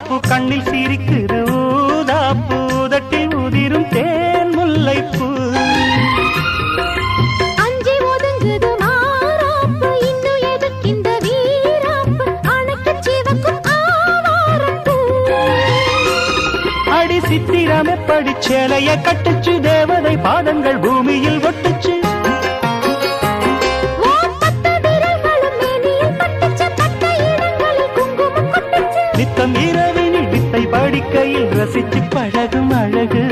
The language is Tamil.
ரோசாப்பூ கண்ணில் சிரிக்குது ஊதாப்பூ உதட்டில் உதிரும் தேன் முல்லைப்பூ. அஞ்சி ஒதுங்குது மாறாப்பு இன்னும் எதுக்கிந்த வீராப்பு அணைக்கு சிவக்கும் ஆவாரப்பூ. அடி சித்திரம் எப்படி சேலைய கட்டுச்சு தேவதை பாதங்கள் பூமியில் ஒட்டுச்சு. நித்தம் இரவினில் வித்தை படிக்கையில் ரசிச்சு பழகும் அழகு